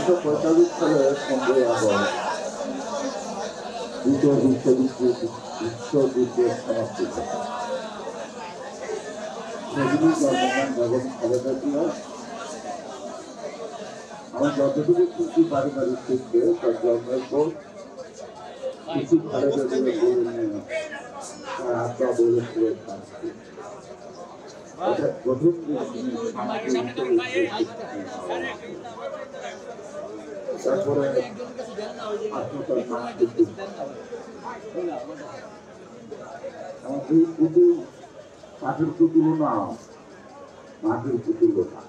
1945 সালের 15ই আগস্ট বিশ্বযুদ্ধের সমাপ্তি ঘটে। সেদিনই জন্মগ্রহণ বেগম খালেদা জিয়া। আমার যতটুকু খুশি পারিবারিক সূত্রে তার জন্মের পর কিছু খালেদা জিয়া বলে নিয়ে তার আত্মা বলেছিলেন শান্তি। অর্থাৎ প্রথম তারপরে এই পুতুল কাঠের পুতুলও না, মাটির পুতুলও না।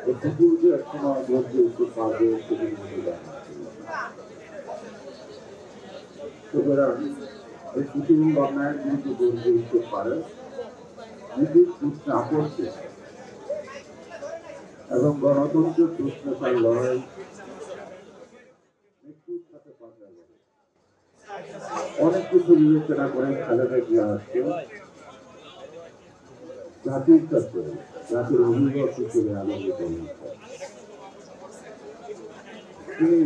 এই পুতুল যে একসময় গড়ে উঠতে পারবে সুতরাং এই পুতুল অন্যায়ের বিরুদ্ধে গড়ে উঠতে পারে নিজের না করছে এবং গণতন্ত্রের দুষ্প্রচার লড়াই মৃত্যুর সাথে পাঞ্জা করে অনেক কিছু বিবেচনা করে খালেদা জিয়া আসছে জাতির কাছে, জাতির অভিভাবক হিসেবে আলোকিত তিনি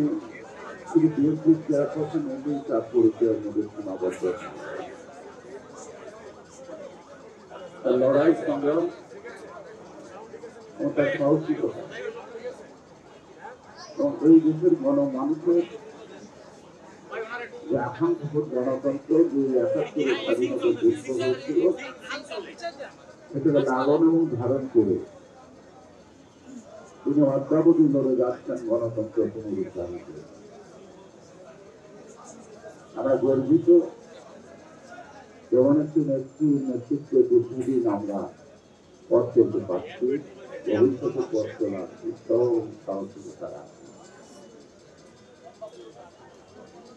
শুধু বিএনপির চেয়ারপারসন এমনি তার পরিচয়ের মধ্যে সীমাবদ্ধ। তার লড়াই সংগ্রাম ও তার সাহসিকতা এবং এই দেশের গণমানুষের যে আকাঙ্ক্ষিত গণতন্ত্র যে ৭১ স্বাধীনতা যুদ্ধ হয়েছিল সেটাকে লালন এবং ধারণ করে তিনি অদ্যাবধি লড়ে যাচ্ছেন গণতন্ত্র পুনরুদ্ধারের জন্য। আমরা গর্বিত যেমন একটি নেতৃত্বে দীর্ঘদিন আমরা পথ চলতে পারছি, ভবিষ্যতে পথ চলার উৎসাহ সাহসিকতা রাখছি।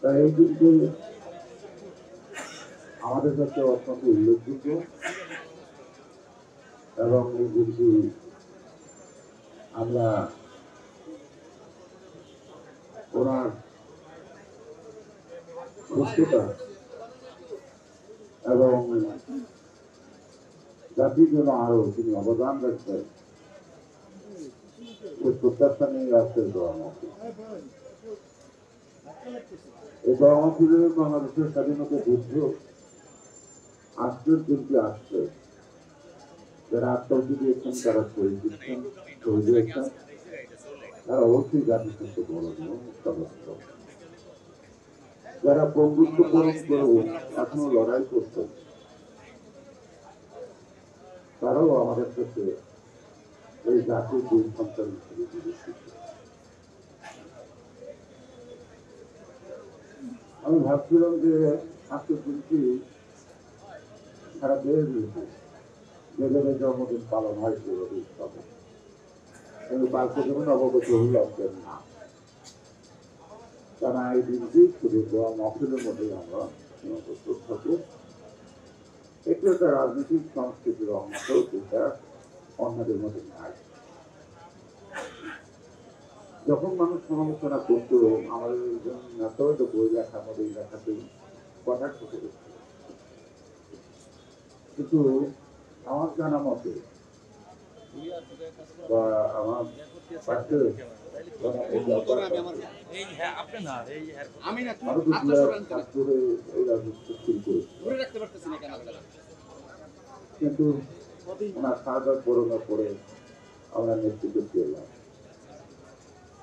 তাই এই দিনটি আমাদের কাছে অত্যন্ত উল্লেখযোগ্য এবং এই দিনটি আমরা ওনার সুস্থতা এবং জাতির জন্য আরো তিনি অবদান রাখছেন সে প্রত্যাশা নিয়ে রাষ্ট্রের দোয়া মাহফিল। এই দোয়া মাহফিলে বাংলাদেশের স্বাধীনতা যুদ্ধ আজকের দিনটি আসছে, যারা আত্মহত্যা দিয়েছেন, তারা শহীদ দিচ্ছেন, শহীদ হয়েছেন, তারা অবশ্যই জাতিসত্য করণীয় সদস্য। যারা বন্ধুত্ব করণ করেও এখনো লড়াই করছেন, তারাও আমাদের কাছে এই জাতির দুই সন্তান হিসেবে বিবেচিত। আমি ভাবছিলাম যে আজকের দিনটি সারা দেশ যেভাবে জন্মদিন পালন হয় সেভাবে উৎসবে, কিন্তু কালকে যখন অবগত হইলাম না, তারা এই দিনটি শুধু দোয়া মাহফিলের মধ্যে আমরা সীমাবদ্ধ থাকবো। একটু একটা রাজনৈতিক সংস্কৃতির অংশ, যেটা অন্যদের মধ্যে নাই। যখন মানুষ সমালোচনা করতো, আমাদের নেতাও তো বই লেখার মধ্যে এই লেখাতেই কথা ঠকে গেছে, কিন্তু আমার জানা মতে বা আমার পাশে কিন্তু ওনার সাহায্য করোনার পরে আমরা নেতৃত্ব পেলাম।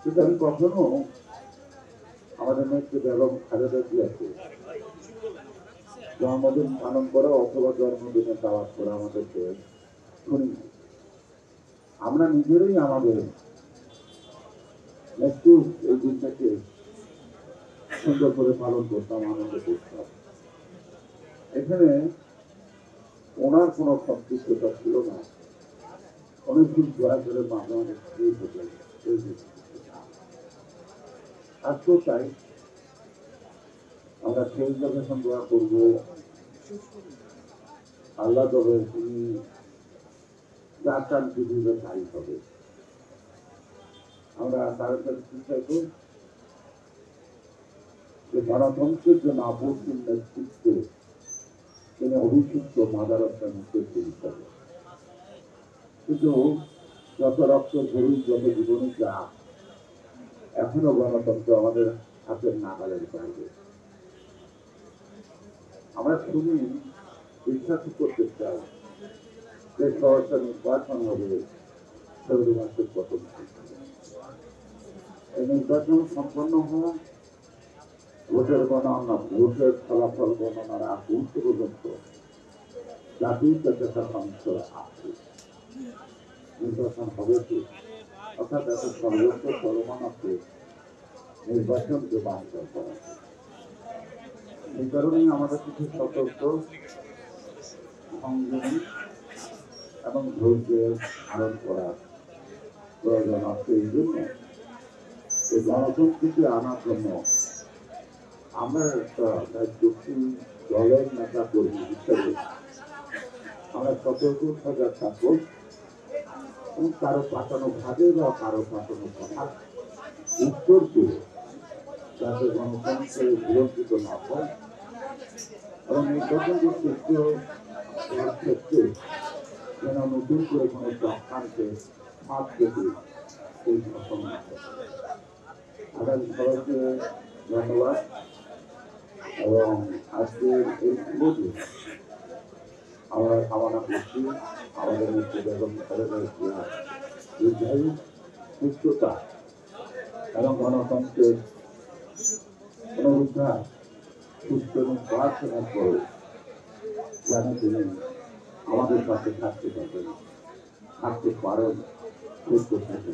কিন্তু আমি কখনো আমাদের নেতৃত্ব এবং খালেদা জিয়াকে জন্মদিন পালন করা অথবা জন্মদিনে দাওয়াত করা আমাদেরকে শুনি। আমরা নিজেরাই আমাদের একটু এই দিনটাকে সুন্দর করে পালন করতাম, আনন্দ করতাম। এখানে ওনার কোনো সম্পৃক্ততা ছিল না। অনেকদিন দয়া করে মাঝে অনেক আজকেও চাই আমরা সেই যখন দোয়া করবো, আল্লাহ তবে তিনি যার চান পৃথিবীতে তাই হবে। আমরা তার কাছে চাইব যে গণতন্ত্রের জন্য আপসীন নেতৃত্বে তিনি অভিষিক্ত মাদারসা নেতৃত্ব হিসাবে। কিন্তু যত রক্ত ঝরুক, যত জীবনে যা, এখনো গণতন্ত্র আমাদের হাতের নাগালের বাইরে। আমরা শুনি, বিশ্বাস করতে চাই যে সহসা নির্বাচন হবে ফেব্রুয়ারি মাসের প্রথম থেকে। এই নির্বাচন সম্পন্ন হওয়া, ভোটের গণনা, ভোটের ফলাফল গণনার আগ মুহূর্ত পর্যন্ত জাতীয় অংশ আছে। নির্বাচন হবে কি, অর্থাৎ এত সর্বোচ্চ চলমান আছে নির্বাচনকে বাঞ্ছন করা। এই কারণেই আমাদের কিছু সতর্ক, সংযমী এবং ধৈর্যের ধারণ করার প্রয়োজন আছে। এই জন্য এই গণতন্ত্রকে আনার জন্য আমরা একটা দায়িত্বশীল দলের নেতা কর্মী হিসেবে আমরা সতর্ক সজাগ থাকবো এবং কারো পাঠানো ভাবে বা কারো পাঠানো কথা উত্তর দিয়ে যাতে গণতন্ত্রের বিরোধিত না হয় এবং নির্বাচনকে সৃষ্টি হওয়ার ক্ষেত্রে যেন নতুন করে কোনো চক্রান্তে হাত পেতে এই সফল না হয়। আগামী সবাইকে ধন্যবাদ এবং আজকের এই শুভদিন আমরা কামনা করছি আমাদের মধ্যে বেগম খালেদা জিয়ার দীর্ঘায়ু, সুস্থতা এবং গণতন্ত্রের পুনরুদ্ধার সুস্থ এবং প্রার্থনার পরে যেন তিনি আমাদের কাছে থাকতে পারেন, থাকতে পারেন, সুস্থ থাকতে।